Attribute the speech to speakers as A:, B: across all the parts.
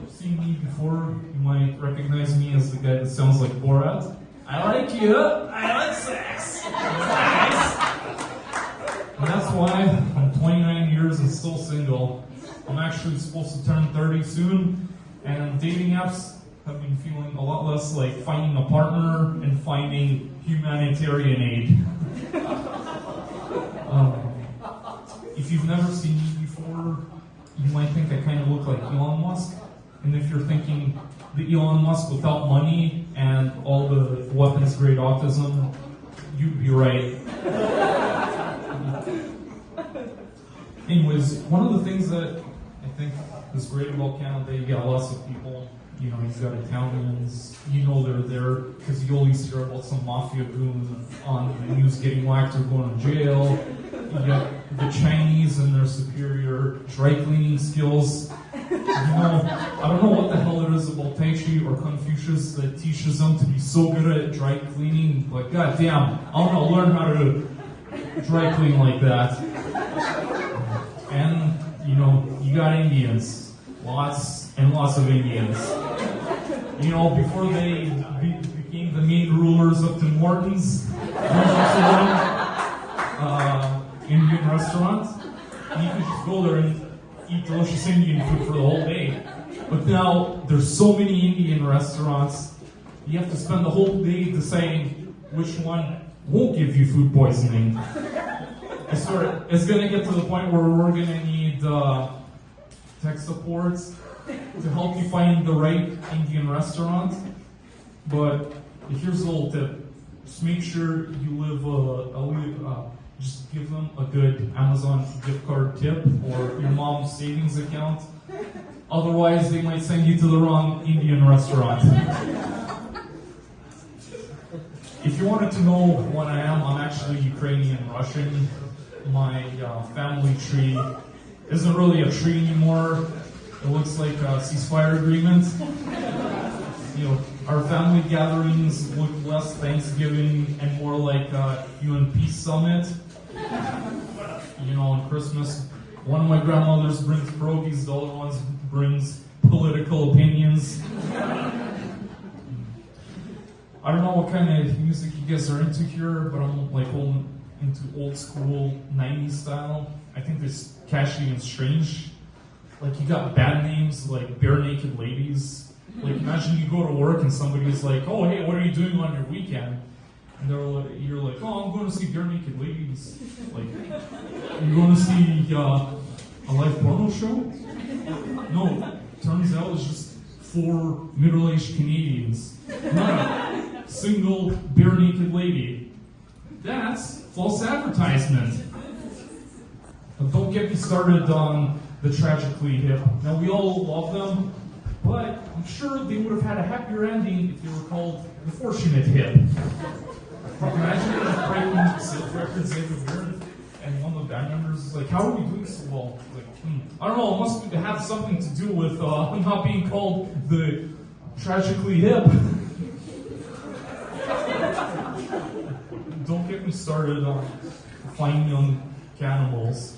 A: you've seen me before, you might recognize me as the guy that sounds like Borat. I like you, I like sex. Nice. And that's why I'm 29 years and still single. I'm actually supposed to turn 30 soon, and dating apps have been feeling a lot less like finding a partner and finding humanitarian aid. If you've never seen me before, you might think I kind of look like Elon Musk. And if you're thinking the Elon Musk without money and all the weapons-grade autism, you'd be right. Anyways, one of the things that I think is great about Canada, you got lots of people. You know, you've got Italians, you know they're there because you always hear about some mafia goon on the news getting whacked or going to jail. You got the Chinese and their superior dry cleaning skills. You know, I don't know what the hell it is about Tai Chi or Confucius that teaches them to be so good at dry cleaning. Like, goddamn, I want to learn how to dry clean like that. And, you know, you got Indians. Lots and lots of Indians. You know, before they became the main rulers of Tim Hortons, there was also one Indian restaurant. And you could just go there and eat delicious Indian food for the whole day. But now, there's so many Indian restaurants, you have to spend the whole day deciding which one won't give you food poisoning. I swear, it's going to get to the point where we're going to need tech supports to help you find the right Indian restaurant. But here's a little tip. Just make sure you just give them a good Amazon gift card tip or your mom's savings account. Otherwise, they might send you to the wrong Indian restaurant. If you wanted to know what I am, I'm actually Ukrainian Russian. My family tree isn't really a tree anymore. It looks like a ceasefire agreement. You know, our family gatherings look less Thanksgiving and more like a UN Peace Summit. You know, on Christmas, one of my grandmothers brings pierogies, the other one brings political opinions. I don't know what kind of music you guys are into here, but I'm like into old school 90s style. I think it's catchy and strange. Like, you got band names like Bare Naked Ladies. Like, imagine you go to work and somebody's like, oh, hey, what are you doing on your weekend? And you're like, oh, I'm going to see Bare Naked Ladies. Like, you're going to see a live porno show? No, turns out it's just 4 middle-aged Canadians. Not a single bare naked lady. That's false advertisement. But don't get me started on the Tragically Hip. Now, we all love them, but I'm sure they would have had a happier ending if they were called the Fortunate Hip. Imagine breaking sales records every year, and one of the band members is like, how are we doing so well? Like, I don't know, it must have something to do with not being called the Tragically Hip. Don't get me started on fine young cannibals.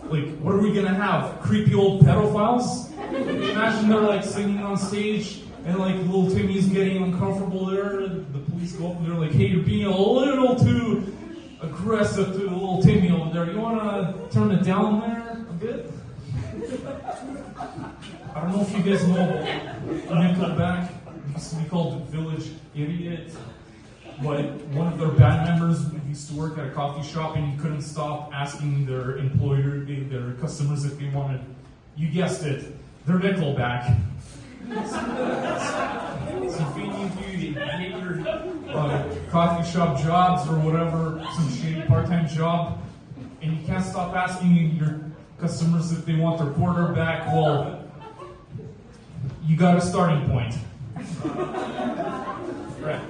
A: Like, what are we gonna have? Creepy old pedophiles? Imagine they're like singing on stage and like little Timmy's getting uncomfortable there. The police go up and they're like, hey, you're being a little too aggressive to the little Timmy over there. You wanna turn it down there a bit? I don't know if you guys know Nickelback. It used to be called Village Idiot. But one of their band members used to work at a coffee shop and he couldn't stop asking their employer, their customers if they wanted, you guessed it, their Nickelback. So if any of you hate your coffee shop jobs or whatever, some shitty part-time job, and you can't stop asking your customers if they want their quarterback, well, you got a starting point. Right.